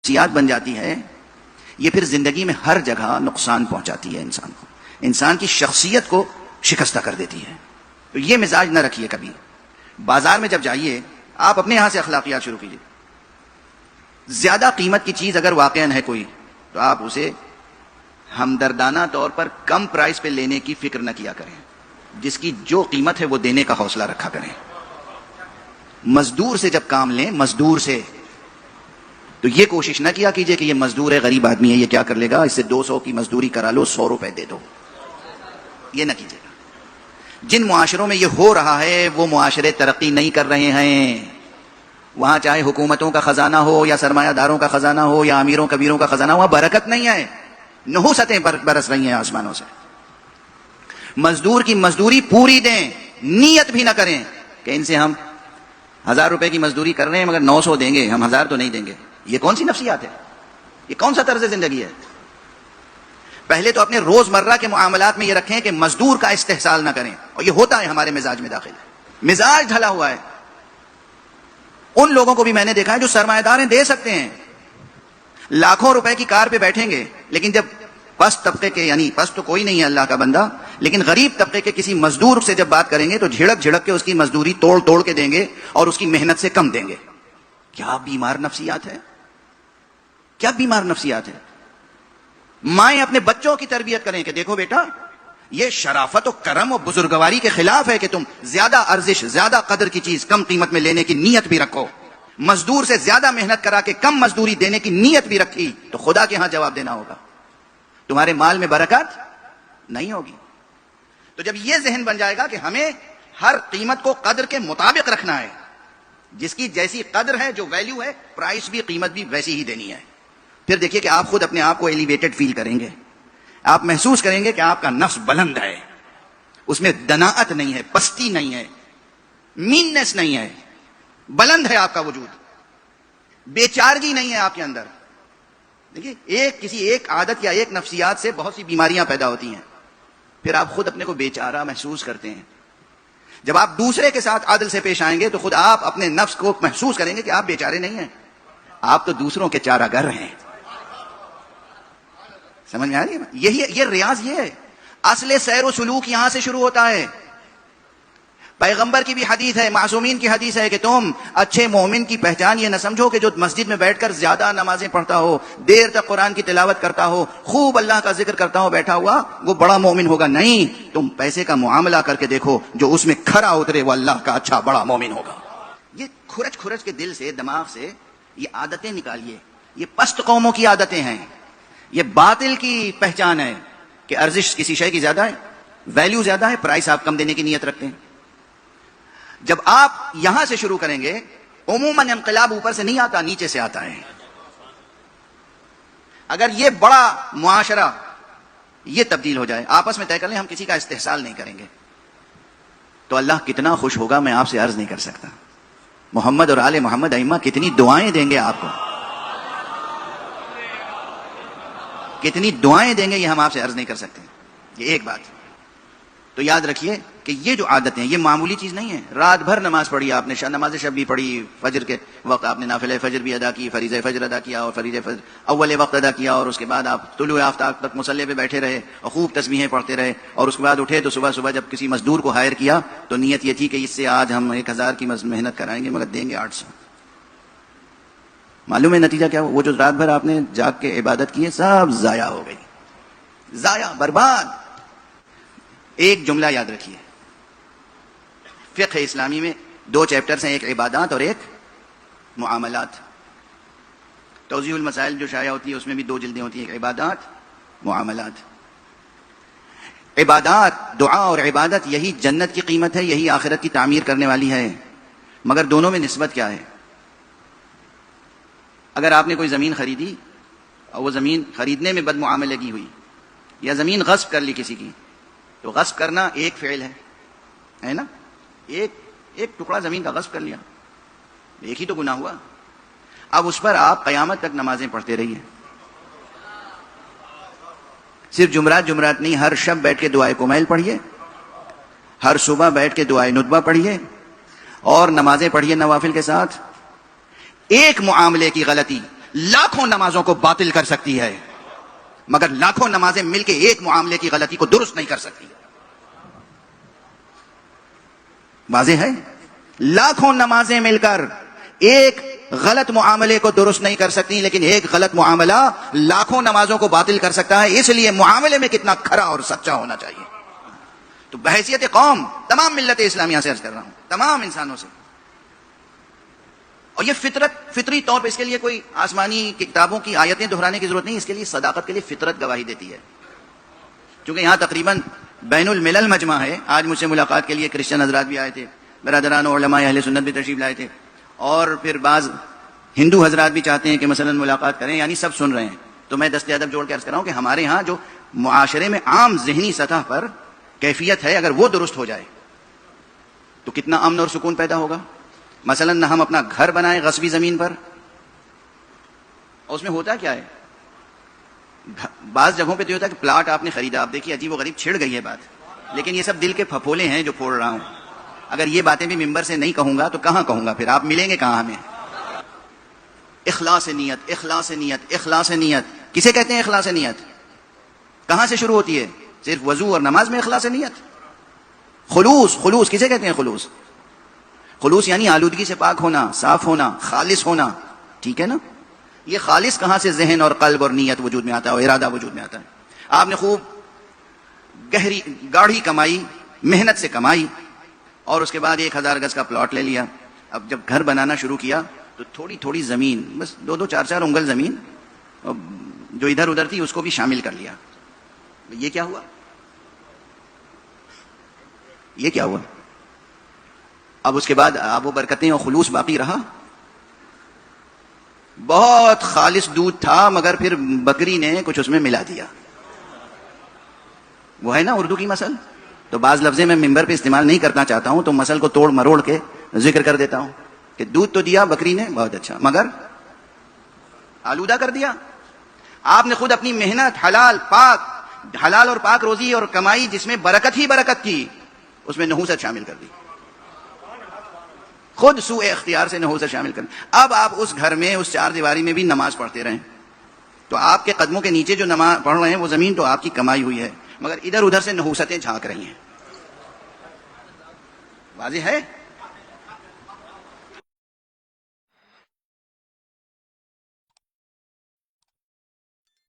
نفسیات بن جاتی ہے، یہ پھر زندگی میں ہر جگہ نقصان پہنچاتی ہے انسان کو، انسان کی شخصیت کو شکستہ کر دیتی ہے. تو یہ مزاج نہ رکھیے کبھی. بازار میں جب جائیے آپ اپنے یہاں سے اخلاقیات شروع کیجیے. زیادہ قیمت کی چیز اگر واقعاً ہے کوئی تو آپ اسے ہمدردانہ طور پر کم پرائس پہ لینے کی فکر نہ کیا کریں. جس کی جو قیمت ہے وہ دینے کا حوصلہ رکھا کریں. مزدور سے جب کام لیں، مزدور سے، تو یہ کوشش نہ کیا کیجئے کہ یہ مزدور ہے، غریب آدمی ہے، یہ کیا کر لے گا، اس سے 200 کی مزدوری کرا لو، 100 روپے دے دو. یہ نہ کیجئے گا. جن معاشروں میں یہ ہو رہا ہے وہ معاشرے ترقی نہیں کر رہے ہیں. وہاں چاہے حکومتوں کا خزانہ ہو یا سرمایہ داروں کا خزانہ ہو یا امیروں کبیروں کا خزانہ ہو، وہاں برکت نہیں ہے. نحوستیں برس رہی ہیں آسمانوں سے. مزدور کی مزدوری پوری دیں، نیت بھی نہ کریں کہ ان سے ہم 1000 روپے کی مزدوری کر رہے ہیں مگر 900 دیں گے، ہم 1000 تو نہیں دیں گے. یہ کون سی نفسیات ہے؟ یہ کون سا طرز زندگی ہے؟ پہلے تو اپنے روزمرہ کے معاملات میں یہ رکھیں کہ مزدور کا استحصال نہ کریں. اور یہ ہوتا ہے ہمارے مزاج میں داخل. مزاج ڈھلا ہوا ہے. ان لوگوں کو بھی میں نے دیکھا ہے جو سرمایہ دار ہیں، دے سکتے ہیں، لاکھوں روپے کی کار پہ بیٹھیں گے، لیکن جب پست طبقے کے، یعنی پست تو کوئی نہیں ہے اللہ کا بندہ، لیکن غریب طبقے کے کسی مزدور سے جب بات کریں گے تو جھڑک جھڑک کے اس کی مزدوری توڑ توڑ کے دیں گے اور اس کی محنت سے کم دیں گے. کیا بیمار نفسیات ہے، کیا بیمار نفسیات ہے. مائیں اپنے بچوں کی تربیت کریں کہ دیکھو بیٹا، یہ شرافت و کرم و بزرگواری کے خلاف ہے کہ تم زیادہ ارزش، زیادہ قدر کی چیز کم قیمت میں لینے کی نیت بھی رکھو. مزدور سے زیادہ محنت کرا کے کم مزدوری دینے کی نیت بھی رکھی تو خدا کے ہاں جواب دینا ہوگا. تمہارے مال میں برکت نہیں ہوگی. تو جب یہ ذہن بن جائے گا کہ ہمیں ہر قیمت کو قدر کے مطابق رکھنا ہے، جس کی جیسی قدر ہے، جو ویلیو ہے، پرائس بھی، قیمت بھی ویسی ہی دینی ہے، پھر دیکھیے کہ آپ خود اپنے آپ کو ایلیویٹڈ فیل کریں گے. آپ محسوس کریں گے کہ آپ کا نفس بلند ہے، اس میں دناعت نہیں ہے، پستی نہیں ہے، میننس نہیں ہے، بلند ہے آپ کا وجود، بیچارگی نہیں ہے آپ کے اندر. دیکھیے کسی ایک عادت یا ایک نفسیات سے بہت سی بیماریاں پیدا ہوتی ہیں. پھر آپ خود اپنے کو بیچارہ محسوس کرتے ہیں. جب آپ دوسرے کے ساتھ عدل سے پیش آئیں گے تو خود آپ اپنے نفس کو محسوس کریں گے کہ آپ بیچارے نہیں ہیں، آپ تو دوسروں کے چارہ گر ہیں. سمجھ میں آ رہی ہے نا؟ یہ ریاض یہ ہے. اصل سیر و سلوک یہاں سے شروع ہوتا ہے. پیغمبر کی بھی حدیث ہے، معصومین کی حدیث ہے کہ تم اچھے مومن کی پہچان یہ نہ سمجھو کہ جو مسجد میں بیٹھ کر زیادہ نمازیں پڑھتا ہو، دیر تک قرآن کی تلاوت کرتا ہو، خوب اللہ کا ذکر کرتا ہو بیٹھا ہوا، وہ بڑا مومن ہوگا. نہیں، تم پیسے کا معاملہ کر کے دیکھو، جو اس میں کھرا اترے وہ اللہ کا اچھا بڑا مومن ہوگا. یہ کھرچ کھرچ کے دل سے، دماغ سے یہ عادتیں نکالیے. یہ پست قوموں کی عادتیں ہیں. یہ باطل کی پہچان ہے کہ ارزش کسی شے کی زیادہ ہے، ویلیو زیادہ ہے، پرائس آپ کم دینے کی نیت رکھتے ہیں. جب آپ یہاں سے شروع کریں گے، عموماً انقلاب اوپر سے نہیں آتا، نیچے سے آتا ہے. اگر یہ بڑا معاشرہ یہ تبدیل ہو جائے، آپس میں طے کر لیں ہم کسی کا استحصال نہیں کریں گے، تو اللہ کتنا خوش ہوگا میں آپ سے عرض نہیں کر سکتا. محمد اور آل محمد ائمہ کتنی دعائیں دیں گے آپ کو، کتنی دعائیں دیں گے، یہ ہم آپ سے عرض نہیں کر سکتے. یہ ایک بات تو یاد رکھیے کہ یہ جو عادتیں ہیں یہ معمولی چیز نہیں ہے. رات بھر نماز پڑھی آپ نے، نماز شب بھی پڑھی، فجر کے وقت آپ نے نافلہ فجر بھی ادا کی، فریضہ فجر ادا کیا اور فریضہ فجر اول وقت ادا کیا، اور اس کے بعد آپ طلوع آفتاب تک مصلی پہ بیٹھے رہے اور خوب تسبیحیں پڑھتے رہے، اور اس کے بعد اٹھے تو صبح صبح جب کسی مزدور کو ہائر کیا تو نیت یہ تھی کہ اس سے آج ہم 1000 کی محنت کرائیں گے مگر دیں گے 800. معلوم ہے نتیجہ کیا ہوا؟ وہ جو رات بھر آپ نے جاگ کے عبادت کی ہے سب ضائع ہو گئی، ضائع، برباد. ایک جملہ یاد رکھیے، فقہ اسلامی میں 2 چیپٹرز ہیں، ایک عبادات اور ایک معاملات. توضیح المسائل جو شائع ہوتی ہے اس میں بھی 2 جلدیں ہوتی ہیں، ایک عبادات، معاملات. عبادات، دعا اور عبادت، یہی جنت کی قیمت ہے، یہی آخرت کی تعمیر کرنے والی ہے. مگر دونوں میں نسبت کیا ہے؟ اگر آپ نے کوئی زمین خریدی اور وہ زمین خریدنے میں بد معاملگی ہوئی یا زمین غصب کر لی کسی کی، تو غصب کرنا ایک فعل ہے نا، ایک ٹکڑا زمین کا غصب کر لیا، ایک ہی تو گناہ ہوا. اب اس پر آپ قیامت تک نمازیں پڑھتے رہیے، صرف جمعرات نہیں، ہر شب بیٹھ کے دعائے کمیل پڑھیے، ہر صبح بیٹھ کے دعائے ندبہ پڑھیے اور نمازیں پڑھیے نوافل کے ساتھ. ایک معاملے کی غلطی لاکھوں نمازوں کو باطل کر سکتی ہے، مگر لاکھوں نمازیں مل کے ایک معاملے کی غلطی کو درست نہیں کر سکتی. واضح ہے؟ لاکھوں نمازیں مل کر ایک غلط معاملے کو درست نہیں کر سکتی، لیکن ایک غلط معاملہ لاکھوں نمازوں کو باطل کر سکتا ہے. اس لیے معاملے میں کتنا کھرا اور سچا ہونا چاہیے. تو بحیثیت قوم تمام ملت اسلامیہ سے عرض کر رہا ہوں، تمام انسانوں سے. اور یہ فطری طور پہ اس کے لیے کوئی آسمانی کتابوں کی آیتیں دہرانے کی ضرورت نہیں. اس کے لیے صداقت کے لیے فطرت گواہی دیتی ہے. کیونکہ یہاں تقریباً بین الملل مجمع ہے. آج مجھ سے ملاقات کے لیے کرسچن حضرات بھی آئے تھے، برادران و علماء اہل سنت بھی تشریف لائے تھے، اور پھر بعض ہندو حضرات بھی چاہتے ہیں کہ مثلا ملاقات کریں. یعنی سب سن رہے ہیں. تو میں دست ادب جوڑ کے عرض کر رہا ہوں کہ ہمارے ہاں جو معاشرے میں عام ذہنی سطح پر کیفیت ہے، اگر وہ درست ہو جائے تو کتنا امن اور سکون پیدا ہوگا. مثلا نہ ہم اپنا گھر بنائیں غصبی زمین پر، اور اس میں ہوتا کیا ہے، بعض جگہوں پہ تو ہوتا ہے کہ پلاٹ آپ نے خریدا، آپ دیکھیے عجیب و غریب چھڑ گئی ہے بات، لیکن یہ سب دل کے پھپھولے ہیں جو پھوڑ رہا ہوں. اگر یہ باتیں بھی ممبر سے نہیں کہوں گا تو کہاں کہوں گا؟ پھر آپ ملیں گے کہاں ہمیں؟ اخلاص نیت، اخلاص نیت، اخلاص نیت. کسے کہتے ہیں اخلاص نیت؟ کہاں سے شروع ہوتی ہے؟ صرف وضو اور نماز میں اخلاص نیت. خلوص، خلوص کسے کہتے ہیں؟ خلوص، خلوص یعنی آلودگی سے پاک ہونا، صاف ہونا، خالص ہونا. ٹھیک ہے نا؟ یہ خالص کہاں سے ذہن اور قلب اور نیت وجود میں آتا ہے اور ارادہ وجود میں آتا ہے؟ آپ نے خوب گاڑھی کمائی، محنت سے کمائی، اور اس کے بعد 1000 گز کا پلاٹ لے لیا. اب جب گھر بنانا شروع کیا تو تھوڑی تھوڑی زمین، بس 2-2 4-4 انگل زمین جو ادھر ادھر تھی اس کو بھی شامل کر لیا. یہ کیا ہوا؟ یہ کیا ہوا؟ اب اس کے بعد آب و برکتیں اور خلوص باقی رہا؟ بہت خالص دودھ تھا مگر پھر بکری نے کچھ اس میں ملا دیا. وہ ہے نا اردو کی مثل. تو بعض لفظیں میں ممبر پہ استعمال نہیں کرنا چاہتا ہوں، تو مثل کو توڑ مروڑ کے ذکر کر دیتا ہوں کہ دودھ تو دیا بکری نے، بہت اچھا، مگر آلودہ کر دیا. آپ نے خود اپنی محنت، حلال اور پاک روزی اور کمائی جس میں برکت ہی برکت تھی، اس میں نحوست شامل کر دی. خود سوء اختیار سے نحوست شامل کر دی. اب آپ اس گھر میں، اس 4 دیواری میں بھی نماز پڑھتے رہیں تو آپ کے قدموں کے نیچے جو نماز پڑھ رہے ہیں وہ زمین تو آپ کی کمائی ہوئی ہے، مگر ادھر ادھر سے نحوستیں جھانک رہی ہیں. واضح ہے؟